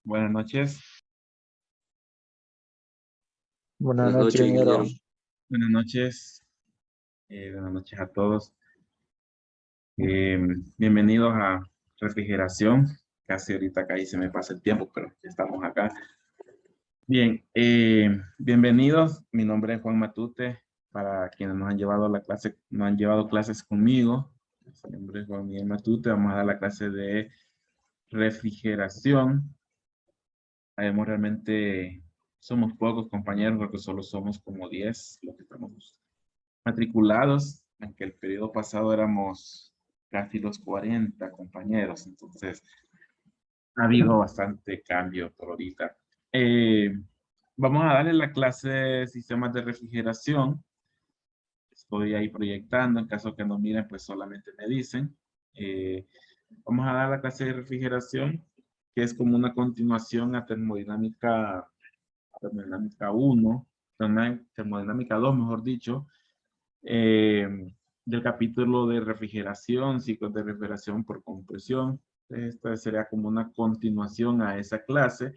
Buenas noches. Buenas Buenas noches, noches, ingeniero. ingeniero. Buenas noches. Buenas noches a todos. Eh, Bienvenidos a Refrigeración. Casi ahorita acá y se me pasa el tiempo, pero ya estamos acá. Bien, bienvenidos. Mi nombre es Juan Matute. Para quienes nos han llevado a la clase, nos han llevado clases conmigo. Mi nombre es Juan Miguel Matute. Vamos a dar la clase de refrigeración. Realmente somos pocos compañeros, porque solo somos como 10 los que estamos matriculados, aunque el periodo pasado éramos casi los 40 compañeros, entonces ha habido bastante cambio por ahorita. Eh, Vamos a darle la clase de sistemas de refrigeración. Estoy ahí proyectando, en caso que no miren, pues solamente me dicen. Vamos a dar la clase de refrigeración, que es como una continuación a termodinámica 1, termodinámica 2, mejor dicho, eh, del capítulo de refrigeración, ciclos de refrigeración por compresión. Esta sería como una continuación a esa clase.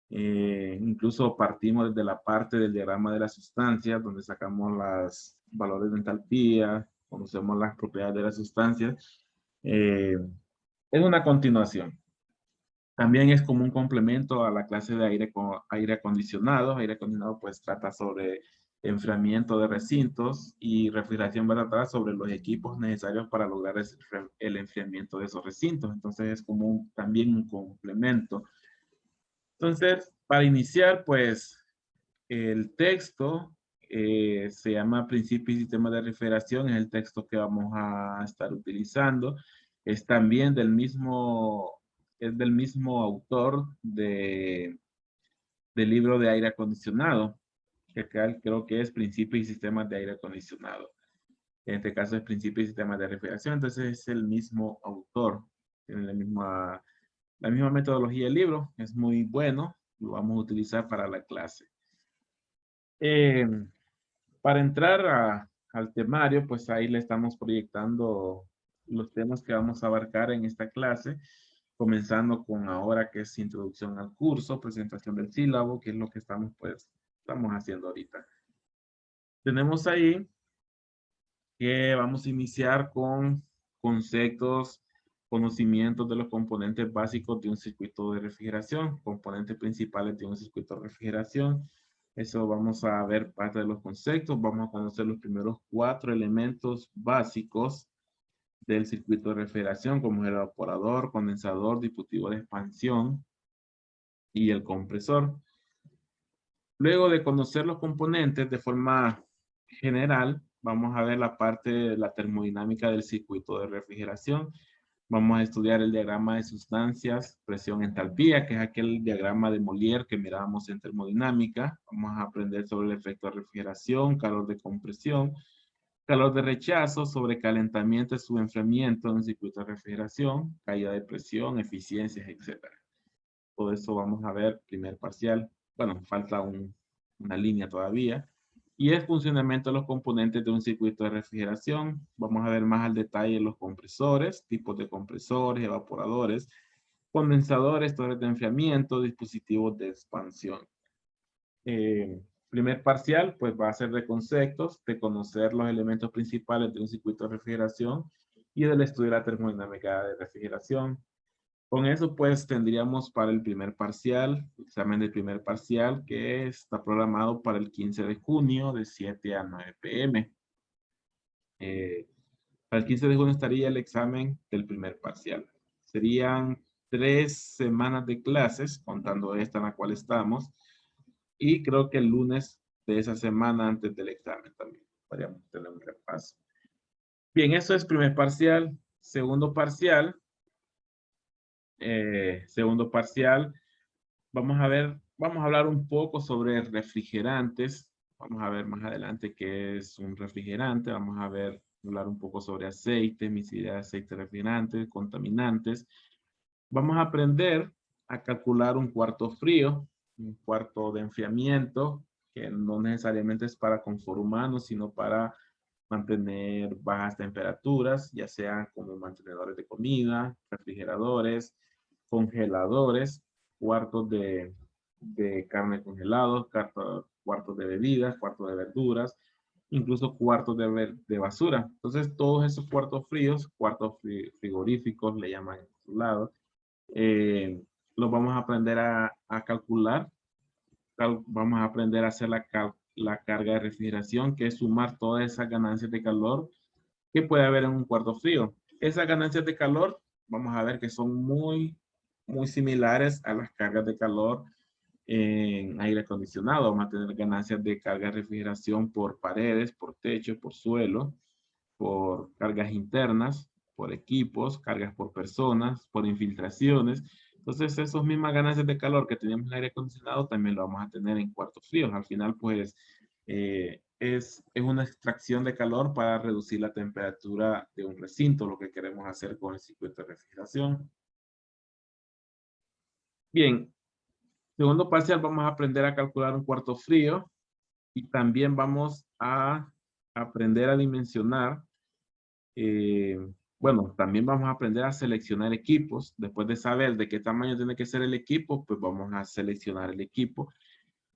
Incluso partimos desde la parte del diagrama de las sustancias, donde sacamos los valores de entalpía, conocemos las propiedades de las sustancias. Es una continuación. También es como un complemento a la clase de aire acondicionado. Aire acondicionado pues trata sobre enfriamiento de recintos, y refrigeración va a tratar sobre los equipos necesarios para lograr el enfriamiento de esos recintos. Entonces es como también un complemento. Entonces, para iniciar, pues el texto se llama Principio y Sistema de Refrigeración. Es el texto que vamos a estar utilizando. Es también es del mismo autor del libro de aire acondicionado, que acá creo que es Principio y Sistemas de Aire Acondicionado. En este caso es Principio y Sistemas de Refrigeración. Entonces es el mismo autor, tiene la misma metodología del libro. Es muy bueno, lo vamos a utilizar para la clase. Eh, para entrar al temario, pues ahí le estamos proyectando los temas que vamos a abarcar en esta clase, comenzando con ahora, que es introducción al curso, presentación del sílabo, que es lo que estamos haciendo ahorita. Tenemos ahí que vamos a iniciar con conceptos, conocimientos de los componentes básicos de un circuito de refrigeración, componentes principales de un circuito de refrigeración. Eso vamos a ver parte de los conceptos. Vamos a conocer los primeros 4 elementos básicos del circuito de refrigeración, como el evaporador, condensador, dispositivo de expansión y el compresor. Luego de conocer los componentes de forma general, vamos a ver la parte de la termodinámica del circuito de refrigeración. Vamos a estudiar el diagrama de sustancias, presión, entalpía, que es aquel diagrama de Molière que mirábamos en termodinámica. Vamos a aprender sobre el efecto de refrigeración, calor de compresión, calor de rechazo, sobrecalentamiento y subenfriamiento en un circuito de refrigeración, caída de presión, eficiencias, etc. Todo eso vamos a ver primer parcial. Bueno, falta una línea todavía. Y el funcionamiento de los componentes de un circuito de refrigeración. Vamos a ver más al detalle los compresores, tipos de compresores, evaporadores, condensadores, torres de enfriamiento, dispositivos de expansión. Primer parcial, pues va a ser de conceptos, de conocer los elementos principales de un circuito de refrigeración y del estudio de la termodinámica de refrigeración. Con eso, pues, tendríamos para el primer parcial, examen del primer parcial, que está programado para el 15 de junio de 7 a 9 p.m. Para el 15 de junio estaría el examen del primer parcial. Serían 3 semanas de clases, contando esta en la cual estamos, y creo que el lunes de esa semana antes del examen también podríamos tener un repaso. Bien, eso es primer parcial. Segundo parcial, vamos a hablar un poco sobre refrigerantes. Vamos a ver más adelante qué es un refrigerante. Vamos a hablar un poco sobre aceite, emisidad de aceite refrigerante, contaminantes. Vamos a aprender a calcular un cuarto frío, un cuarto de enfriamiento, que no necesariamente es para confort humano, sino para mantener bajas temperaturas, ya sean como mantenedores de comida, refrigeradores, congeladores cuartos de carne congelados, cuartos de bebidas, cuartos de verduras, incluso cuartos de basura. Entonces, todos esos cuartos fríos, cuartos frigoríficos, le llaman en su lado, los vamos a aprender a calcular. Vamos a aprender a hacer la carga de refrigeración, que es sumar todas esas ganancias de calor que puede haber en un cuarto frío. Esas ganancias de calor, vamos a ver que son muy similares a las cargas de calor en aire acondicionado. Vamos a tener ganancias de carga de refrigeración por paredes, por techo, por suelo, por cargas internas, por equipos, cargas por personas, por infiltraciones. Entonces, esas mismas ganancias de calor que teníamos en aire acondicionado también lo vamos a tener en cuartos fríos. Al final, pues, es una extracción de calor para reducir la temperatura de un recinto, lo que queremos hacer con el circuito de refrigeración. Bien, segundo parcial vamos a aprender a calcular un cuarto frío y también vamos a aprender a dimensionar. Bueno, también vamos a aprender a seleccionar equipos. Después de saber de qué tamaño tiene que ser el equipo, pues vamos a seleccionar el equipo.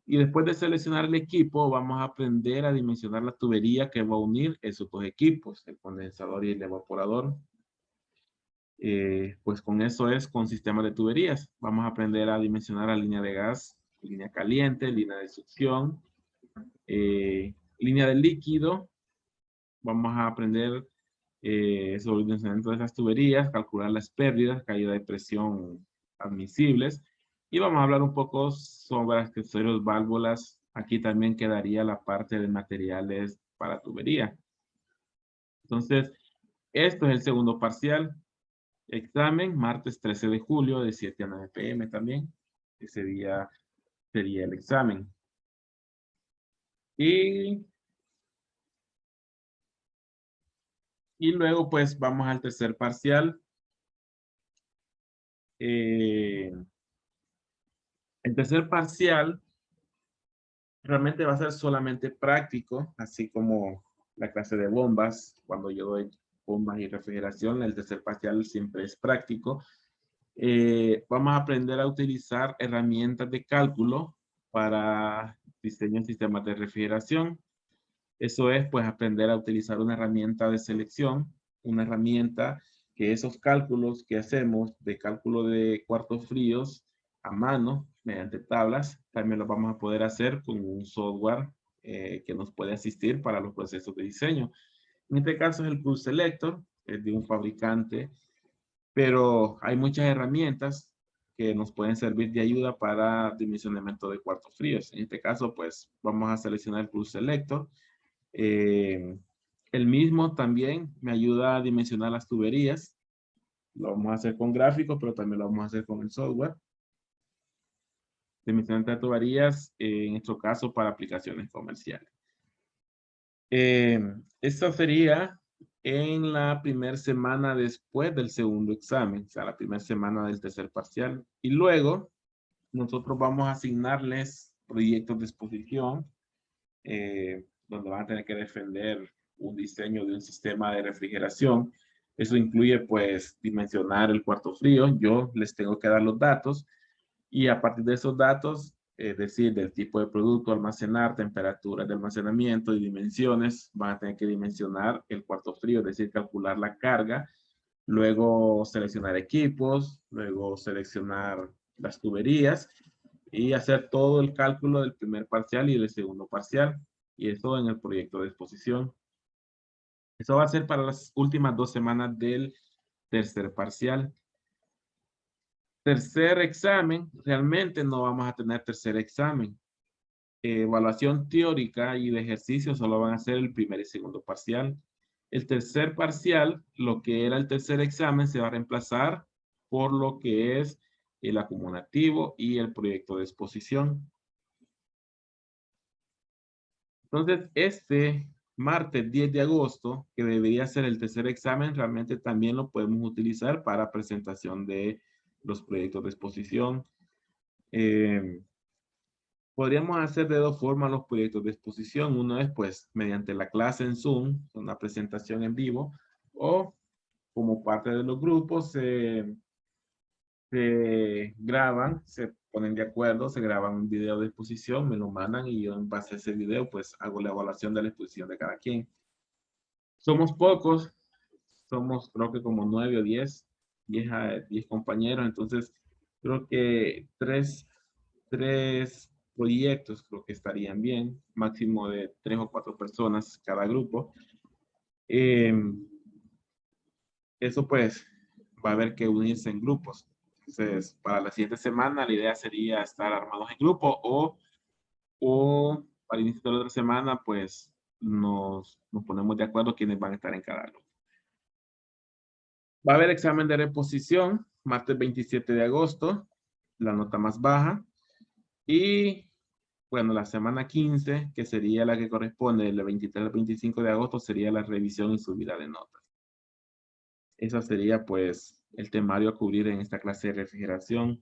Y después de seleccionar el equipo, vamos a aprender a dimensionar la tubería que va a unir esos dos equipos, el condensador y el evaporador. Pues con eso es con sistemas de tuberías. Vamos a aprender a dimensionar la línea de gas, línea caliente, línea de succión, línea de líquido. Vamos a aprender sobre el dimensionamiento de esas tuberías, calcular las pérdidas, caída de presión admisibles. Y vamos a hablar un poco sobre accesorios, válvulas. Aquí también quedaría la parte de materiales para tubería. Entonces, esto es el segundo parcial. Examen, martes 13 de julio, de 7 a 9 p.m. también. Ese día sería el examen. Y luego, pues, vamos al tercer parcial. El tercer parcial realmente va a ser solamente práctico, así como la clase de bombas. Cuando yo doy bombas y refrigeración, el tercer parcial siempre es práctico. Vamos a aprender a utilizar herramientas de cálculo para diseño de sistemas de refrigeración. Eso es, pues, aprender a utilizar una herramienta de selección, una herramienta que esos cálculos que hacemos de cálculo de cuartos fríos a mano, mediante tablas, también los vamos a poder hacer con un software que nos puede asistir para los procesos de diseño. En este caso es el Pulse Selector, es de un fabricante, pero hay muchas herramientas que nos pueden servir de ayuda para dimensionamiento de cuartos fríos. En este caso, pues, vamos a seleccionar el Pulse Selector. El mismo también me ayuda a dimensionar las tuberías. Lo vamos a hacer con gráficos, pero también lo vamos a hacer con el software. Dimensionamiento de tuberías, en nuestro caso, para aplicaciones comerciales. Esto sería en la primera semana después del segundo examen, o sea, la primera semana del tercer parcial. Y luego, nosotros vamos a asignarles proyectos de exposición, donde van a tener que defender un diseño de un sistema de refrigeración. Eso incluye, pues, dimensionar el cuarto frío. Yo les tengo que dar los datos y a partir de esos datos, es decir, del tipo de producto, almacenar, temperatura de almacenamiento y dimensiones, van a tener que dimensionar el cuarto frío, es decir, calcular la carga, luego seleccionar equipos, luego seleccionar las tuberías y hacer todo el cálculo del primer parcial y del segundo parcial. Y eso en el proyecto de exposición. Eso va a ser para las últimas 2 semanas del tercer parcial. Tercer examen, realmente no vamos a tener tercer examen. Evaluación teórica y de ejercicio solo van a ser el primer y segundo parcial. El tercer parcial, lo que era el tercer examen, se va a reemplazar por lo que es el acumulativo y el proyecto de exposición. Entonces, este martes 10 de agosto, que debería ser el tercer examen, realmente también lo podemos utilizar para presentación de los proyectos de exposición. Podríamos hacer de dos formas los proyectos de exposición. Uno es, pues, mediante la clase en Zoom, una presentación en vivo, o como parte de los grupos, se graban, se ponen de acuerdo, se graban un video de exposición, me lo mandan y yo en base a ese video pues hago la evaluación de la exposición de cada quien. Somos pocos, somos creo que como 9 o 10 compañeros, entonces creo que tres proyectos creo que estarían bien, máximo de 3 o 4 personas cada grupo. Eh, Eso pues va a haber que unirse en grupos. Entonces, para la siguiente semana la idea sería estar armados en grupo o para el inicio de la otra semana pues nos ponemos de acuerdo quiénes van a estar en cada grupo. Va a haber examen de reposición, martes 27 de agosto, la nota más baja. Y bueno, la semana 15, que sería la que corresponde del 23 al 25 de agosto, sería la revisión y subida de notas. Esa sería pues el temario a cubrir en esta clase de refrigeración.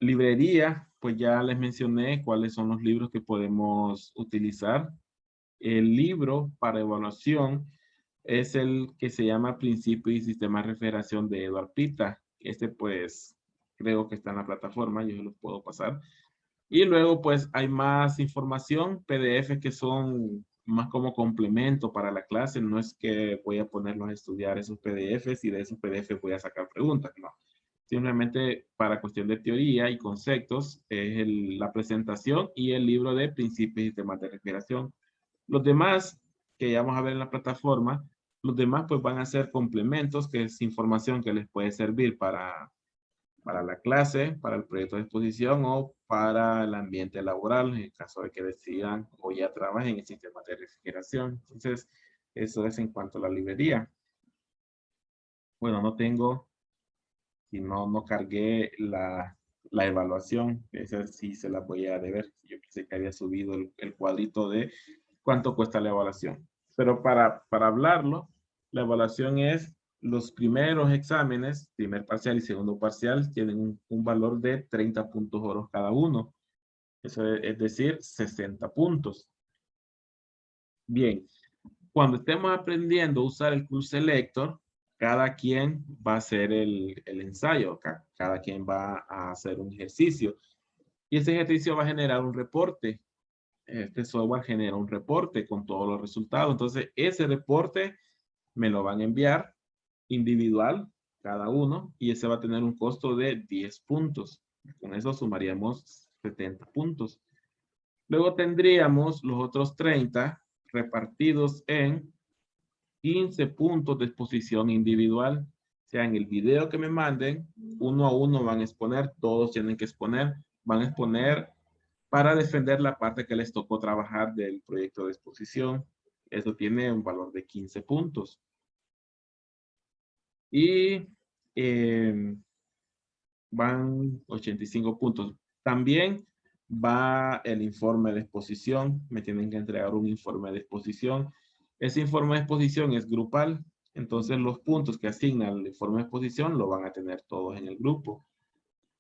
Librería, pues ya les mencioné cuáles son los libros que podemos utilizar. El libro para evaluación es el que se llama Principio y Sistema de Refrigeración de Eduard Pita. Este pues creo que está en la plataforma, yo se los puedo pasar. Y luego pues hay más información, PDF que son más como complemento para la clase. No es que voy a ponerlos a estudiar esos PDFs y de esos PDFs voy a sacar preguntas, no. Simplemente para cuestión de teoría y conceptos es la presentación y el libro de principios y sistemas de refrigeración. Los demás que ya vamos a ver en la plataforma, los demás pues van a ser complementos, que es información que les puede servir para la clase, para el proyecto de exposición o para el ambiente laboral, en el caso de que decidan o ya trabajen en sistemas de refrigeración. Entonces, eso es en cuanto a la librería. Bueno, no tengo, si no cargué la evaluación, esa sí se la voy a deber. Yo pensé que había subido el cuadrito de cuánto cuesta la evaluación. Pero para hablarlo, la evaluación es los primeros exámenes, primer parcial y segundo parcial, tienen un valor de 30 puntos oro cada uno. Eso es decir, 60 puntos. Bien, cuando estemos aprendiendo a usar el Course Selector, cada quien va a hacer el ensayo, cada quien va a hacer un ejercicio. Y ese ejercicio va a generar un reporte. Este software genera un reporte con todos los resultados. Entonces, ese reporte me lo van a enviar individual, cada uno, y ese va a tener un costo de 10 puntos. Con eso sumaríamos 70 puntos. Luego tendríamos los otros 30 repartidos en 15 puntos de exposición individual. O sea, en el video que me manden, uno a uno van a exponer, todos tienen que exponer, van a exponer para defender la parte que les tocó trabajar del proyecto de exposición. Eso tiene un valor de 15 puntos. Y van 85 puntos. También va el informe de exposición. Me tienen que entregar un informe de exposición. Ese informe de exposición es grupal. Entonces los puntos que asignan el informe de exposición lo van a tener todos en el grupo.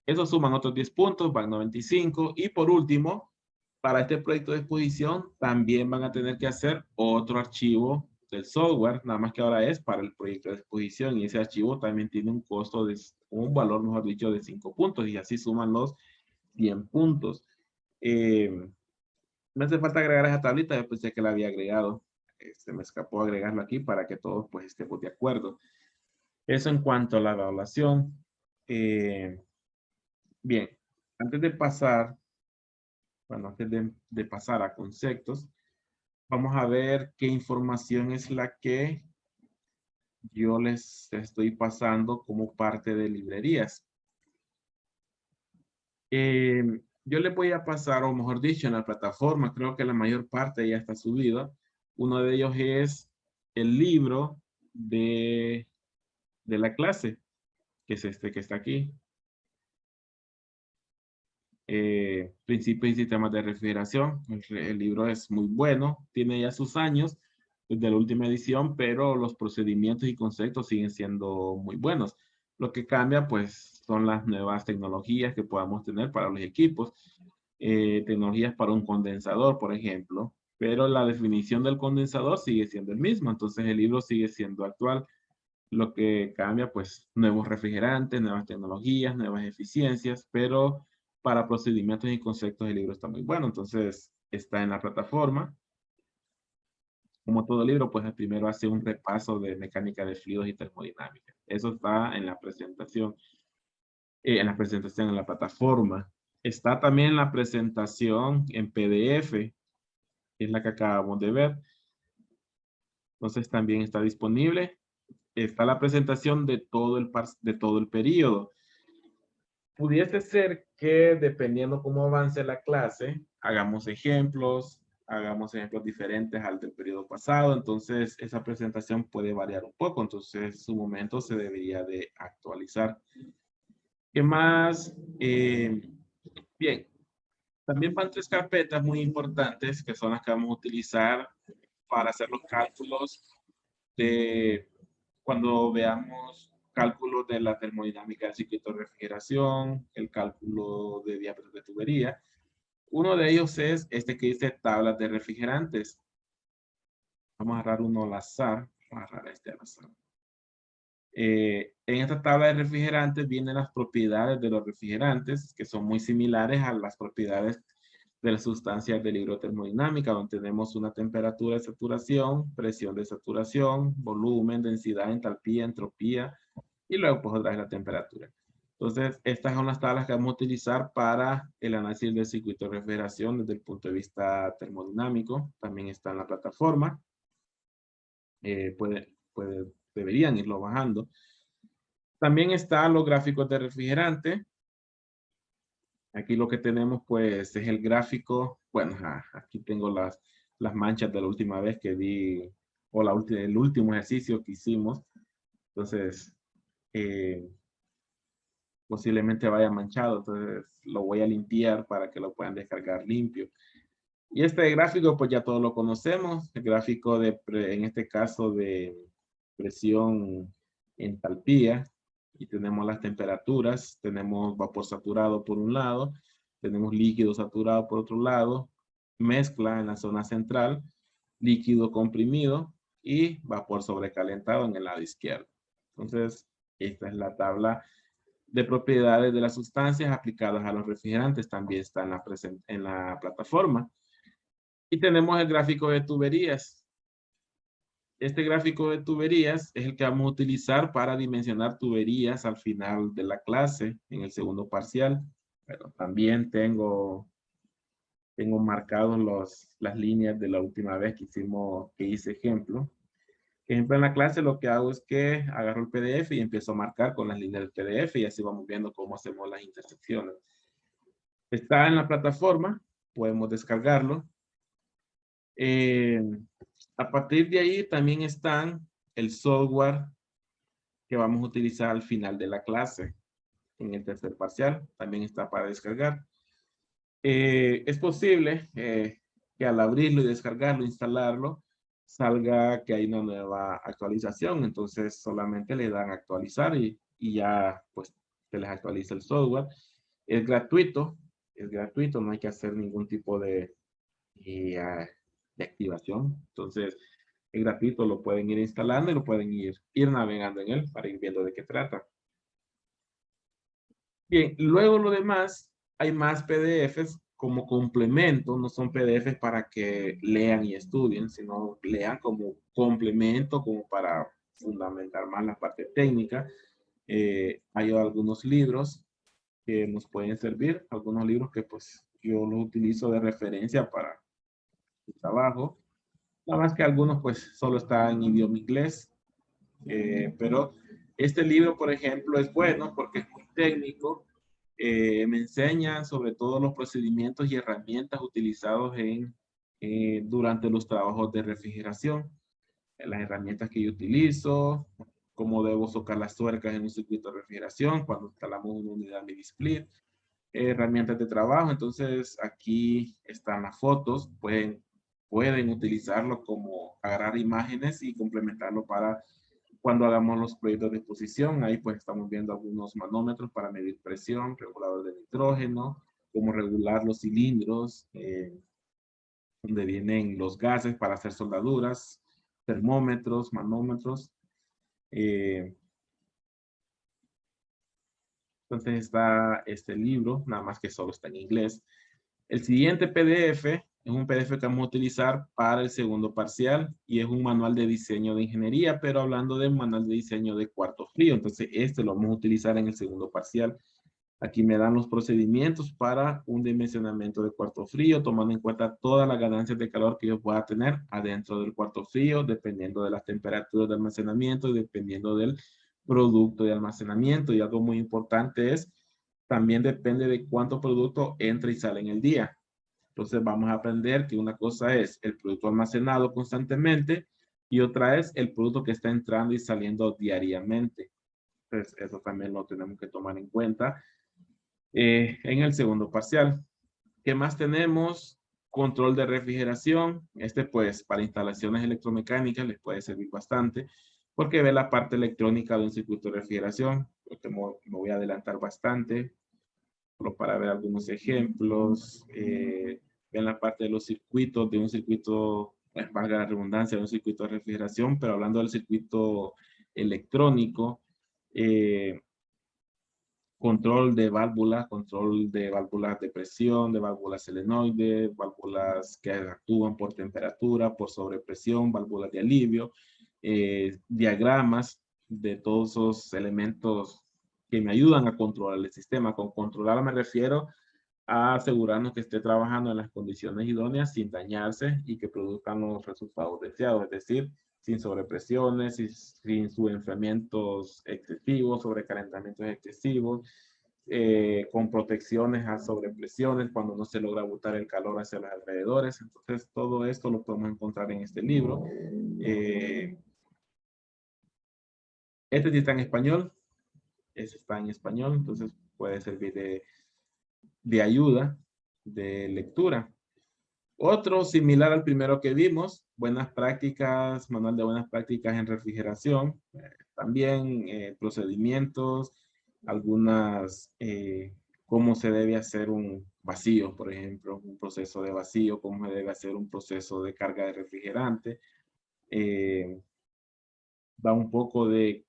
Eso suman otros 10 puntos, van 95. Y por último, para este proyecto de exposición también van a tener que hacer otro archivo del software, nada más que ahora es para el proyecto de exposición y ese archivo también tiene un costo de un valor, mejor dicho, de 5 puntos y así suman los 100 puntos. Me hace falta agregar esa tablita, yo pensé que la había agregado. Se me escapó agregarlo aquí para que todos pues estemos de acuerdo. Eso en cuanto a la evaluación. Bien, antes de pasar, bueno, antes de pasar a conceptos, vamos a ver qué información es la que yo les estoy pasando como parte de librerías. Yo les voy a pasar, o mejor dicho, en la plataforma, creo que la mayor parte ya está subida. Uno de ellos es el libro de la clase, que es este que está aquí. Principios y sistemas de refrigeración. El libro es muy bueno, tiene ya sus años desde la última edición, pero los procedimientos y conceptos siguen siendo muy buenos. Lo que cambia, pues, son las nuevas tecnologías que podamos tener para los equipos, tecnologías para un condensador, por ejemplo, pero la definición del condensador sigue siendo el mismo, entonces el libro sigue siendo actual. Lo que cambia, pues, nuevos refrigerantes, nuevas tecnologías, nuevas eficiencias, pero para procedimientos y conceptos el libro está muy bueno. Entonces, está en la plataforma. Como todo libro, pues el primero hace un repaso de mecánica de fluidos y termodinámica. Eso está en la presentación en la plataforma. Está también en la presentación en PDF, que es la que acabamos de ver. Entonces también está disponible. Está la presentación de todo el periodo. Pudiese ser que dependiendo cómo avance la clase, hagamos ejemplos diferentes al del periodo pasado, entonces esa presentación puede variar un poco, entonces su momento se debería de actualizar. ¿Qué más? Bien, también van tres carpetas muy importantes que son las que vamos a utilizar para hacer los cálculos de cuando veamos cálculos de la termodinámica del circuito de refrigeración, el cálculo de diámetro de tubería. Uno de ellos es este que dice tablas de refrigerantes. Vamos a agarrar uno al azar. Vamos a agarrar este al azar. En esta tabla de refrigerantes vienen las propiedades de los refrigerantes, que son muy similares a las propiedades de las sustancias del libro termodinámica, donde tenemos una temperatura de saturación, presión de saturación, volumen, densidad, entalpía, entropía, y luego pues otra vez la temperatura. Entonces, estas son las tablas que vamos a utilizar para el análisis del circuito de refrigeración desde el punto de vista termodinámico. También está en la plataforma. Deberían irlo bajando. También están los gráficos de refrigerante. Aquí lo que tenemos pues es el gráfico. Bueno, aquí tengo las manchas de la última vez que di, o el último ejercicio que hicimos. Entonces, posiblemente vaya manchado, entonces lo voy a limpiar para que lo puedan descargar limpio. Y este gráfico pues ya todos lo conocemos, el gráfico en este caso de presión entalpía, y tenemos las temperaturas, tenemos vapor saturado por un lado, tenemos líquido saturado por otro lado, mezcla en la zona central, líquido comprimido y vapor sobrecalentado en el lado izquierdo. Entonces, esta es la tabla de propiedades de las sustancias aplicadas a los refrigerantes, también está en la plataforma. Y tenemos el gráfico de tuberías. Este gráfico de tuberías es el que vamos a utilizar para dimensionar tuberías al final de la clase, en el segundo parcial. Pero también tengo marcados las líneas de la última vez que hice ejemplo. Ejemplo, en la clase lo que hago es que agarro el PDF y empiezo a marcar con las líneas del PDF y así vamos viendo cómo hacemos las intersecciones. Está en la plataforma, podemos descargarlo. A partir de ahí también están el software que vamos a utilizar al final de la clase. En el tercer parcial también está para descargar. Es posible que al abrirlo y descargarlo, instalarlo, salga que hay una nueva actualización. Entonces solamente le dan actualizar y ya pues se les actualiza el software. Es gratuito, no hay que hacer ningún tipo de activación. Entonces, es gratuito, lo pueden ir instalando y lo pueden ir navegando en él para ir viendo de qué trata. Bien, luego lo demás, hay más PDFs como complemento, no son PDFs para que lean y estudien, sino lean como complemento, como para fundamentar más la parte técnica. Hay algunos libros que nos pueden servir, algunos libros que pues yo los utilizo de referencia para el trabajo. Nada más que algunos pues solo están en idioma inglés, pero este libro, por ejemplo, es bueno porque es muy técnico. Me enseña sobre todo los procedimientos y herramientas utilizados durante los trabajos de refrigeración, las herramientas que yo utilizo, cómo debo socar las tuercas en un circuito de refrigeración cuando instalamos una unidad mini split, herramientas de trabajo. Entonces aquí están las fotos, pueden utilizarlo como agarrar imágenes y complementarlo para cuando hagamos los proyectos de exposición. Ahí pues estamos viendo algunos manómetros para medir presión, regulador de nitrógeno, cómo regular los cilindros, donde vienen los gases para hacer soldaduras, termómetros, manómetros. Eh, entonces está este libro, nada más que solo está en inglés. El siguiente PDF es un PDF que vamos a utilizar para el segundo parcial y es un manual de diseño de ingeniería, pero hablando de un manual de diseño de cuarto frío. Entonces este lo vamos a utilizar en el segundo parcial. Aquí me dan los procedimientos para un dimensionamiento de cuarto frío, tomando en cuenta todas las ganancias de calor que yo pueda tener adentro del cuarto frío, dependiendo de las temperaturas de almacenamiento y dependiendo del producto de almacenamiento. Y algo muy importante es, también depende de cuánto producto entra y sale en el día. Entonces vamos a aprender que una cosa es el producto almacenado constantemente y otra es el producto que está entrando y saliendo diariamente. Entonces eso también lo tenemos que tomar en cuenta en el segundo parcial. ¿Qué más tenemos? Control de refrigeración. Este pues para instalaciones electromecánicas les puede servir bastante porque ve la parte electrónica de un circuito de refrigeración. Me voy a adelantar bastante solo para ver algunos ejemplos. Ven la parte de los circuitos de un circuito, valga la redundancia, de un circuito de refrigeración, pero hablando del circuito electrónico, eh, control de válvulas de presión, de válvulas selenoides, válvulas que actúan por temperatura, por sobrepresión, válvulas de alivio, diagramas de todos esos elementos que me ayudan a controlar el sistema. Con controlar me refiero a asegurarnos que esté trabajando en las condiciones idóneas sin dañarse y que produzcan los resultados deseados, es decir, sin sobrepresiones, sin enfriamientos excesivos, sobrecalentamientos excesivos, con protecciones a sobrepresiones cuando no se logra botar el calor hacia los alrededores. Entonces, todo esto lo podemos encontrar en este libro. Este sí está en español, este está en español, entonces puede servir de ayuda, de lectura. Otro similar al primero que vimos, buenas prácticas, manual de buenas prácticas en refrigeración, también procedimientos, algunas, cómo se debe hacer un vacío, por ejemplo, un proceso de vacío, cómo se debe hacer un proceso de carga de refrigerante. Da un poco de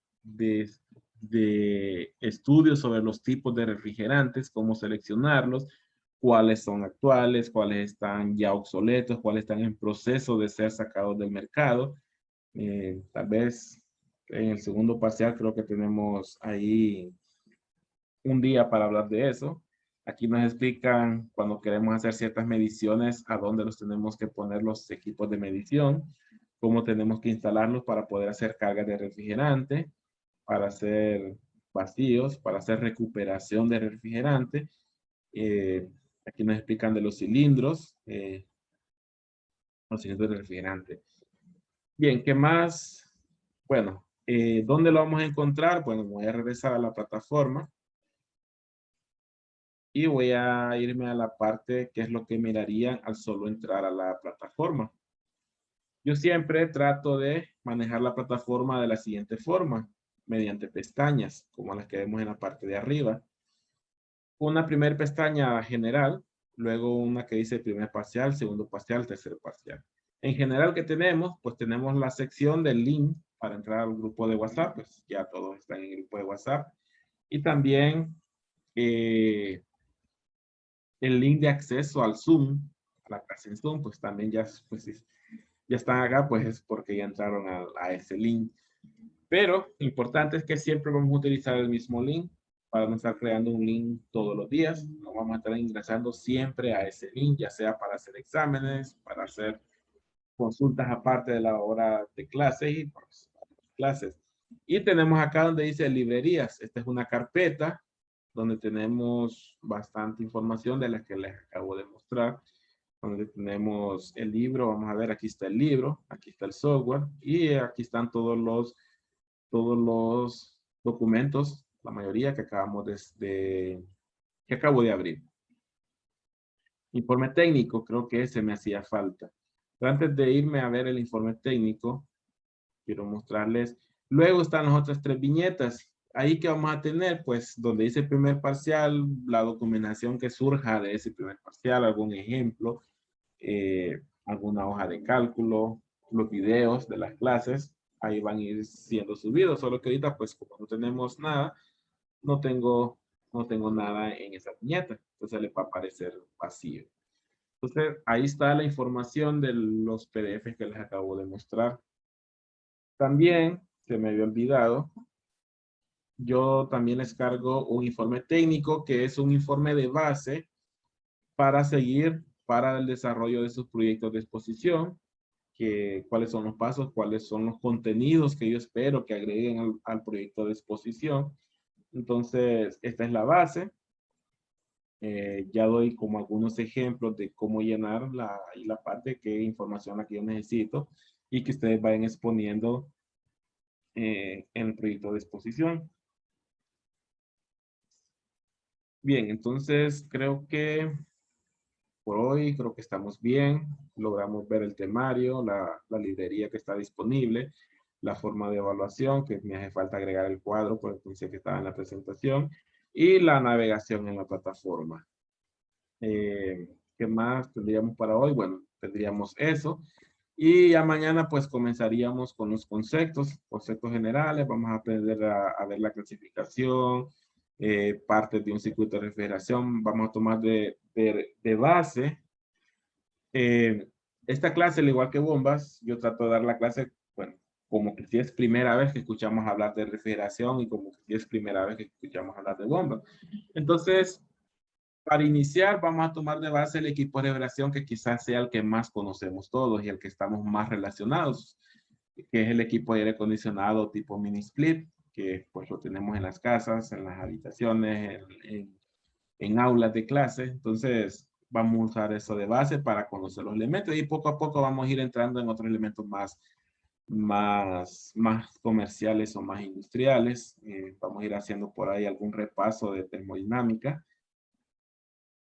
estudios sobre los tipos de refrigerantes, cómo seleccionarlos, cuáles son actuales, cuáles están ya obsoletos, cuáles están en proceso de ser sacados del mercado. Tal vez en el segundo parcial creo que tenemos ahí un día para hablar de eso. Aquí nos explican cuando queremos hacer ciertas mediciones a dónde los tenemos que poner los equipos de medición, cómo tenemos que instalarlos para poder hacer cargas de refrigerante, para hacer vacíos, para hacer recuperación de refrigerante. Aquí nos explican de los cilindros de refrigerante. Bien, ¿qué más? Bueno, ¿dónde lo vamos a encontrar? Bueno, voy a regresar a la plataforma y voy a irme a la parte que es lo que mirarían al solo entrar a la plataforma. Yo siempre trato de manejar la plataforma de la siguiente forma, mediante pestañas, como las que vemos en la parte de arriba. Una primera pestaña general, luego una que dice primer parcial, segundo parcial, tercer parcial. En general, ¿qué tenemos? Pues tenemos la sección del link para entrar al grupo de WhatsApp, pues ya todos están en el grupo de WhatsApp. Y también el link de acceso al Zoom, a la clase en Zoom, pues también ya, pues, ya están acá, pues es porque ya entraron a ese link. Pero importante es que siempre vamos a utilizar el mismo link para no estar creando un link todos los días. No vamos a estar ingresando siempre a ese link, ya sea para hacer exámenes, para hacer consultas aparte de la hora de clase y pues, clases. Y tenemos acá donde dice librerías. Esta es una carpeta donde tenemos bastante información de la que les acabo de mostrar. Donde tenemos el libro, vamos a ver, aquí está el libro, aquí está el software y aquí están todos los documentos, la mayoría que que acabo de abrir. Informe técnico, creo que ese me hacía falta. Pero antes de irme a ver el informe técnico, quiero mostrarles. Luego están las otras tres viñetas. Ahí que vamos a tener, pues, donde dice primer parcial, la documentación que surja de ese primer parcial, algún ejemplo, alguna hoja de cálculo, los videos de las clases, ahí van a ir siendo subidos, solo que ahorita pues como no tenemos nada, no tengo, no tengo nada en esa viñeta, entonces le va a aparecer vacío. Entonces ahí está la información de los PDFs que les acabo de mostrar. También se me había olvidado, yo también les cargo un informe técnico que es un informe de base para seguir para el desarrollo de sus proyectos de exposición, que, cuáles son los pasos, cuáles son los contenidos que yo espero que agreguen al proyecto de exposición. Entonces, esta es la base. Ya doy como algunos ejemplos de cómo llenar la parte, qué información la que yo necesito y que ustedes vayan exponiendo en el proyecto de exposición. Bien, entonces creo que por hoy creo que estamos bien. Logramos ver el temario, la librería que está disponible, la forma de evaluación, que me hace falta agregar el cuadro, porque pensé que estaba en la presentación, y la navegación en la plataforma. ¿Qué más tendríamos para hoy? Bueno, tendríamos eso. Y ya mañana pues comenzaríamos con los conceptos generales. Vamos a aprender a ver la clasificación, partes de un circuito de refrigeración. Vamos a tomar de base. Esta clase, al igual que bombas, yo trato de dar la clase, bueno, como que si es primera vez que escuchamos hablar de refrigeración y como que si es primera vez que escuchamos hablar de bombas. Entonces, para iniciar, vamos a tomar de base el equipo de refrigeración que quizás sea el que más conocemos todos y el que estamos más relacionados, que es el equipo de aire acondicionado tipo mini split, que pues lo tenemos en las casas, en las habitaciones, en aulas de clase. Entonces, vamos a usar eso de base para conocer los elementos y poco a poco vamos a ir entrando en otros elementos más comerciales o más industriales. Vamos a ir haciendo por ahí algún repaso de termodinámica.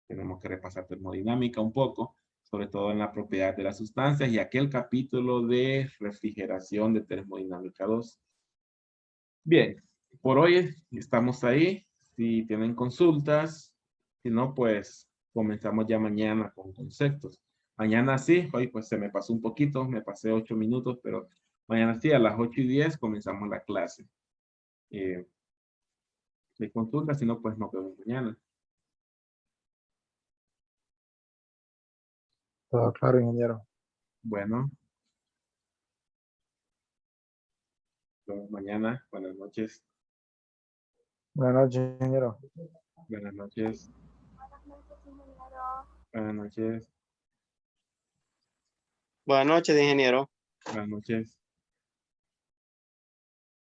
Tenemos que repasar termodinámica un poco, sobre todo en la propiedad de las sustancias y aquel capítulo de refrigeración de termodinámica 2. Bien, por hoy estamos ahí. Si tienen consultas, si no, pues comenzamos ya mañana con conceptos. Mañana sí, hoy pues se me pasó un poquito, me pasé 8 minutos, pero mañana sí, a las 8:10 comenzamos la clase. De consultas, si no, pues nos vemos mañana. Todo claro, ingeniero. Bueno, nos vemos mañana. Buenas noches. Buenas noches, ingeniero. Buenas noches. Buenas noches, ingeniero. Buenas noches. Buenas noches, ingeniero. Buenas noches.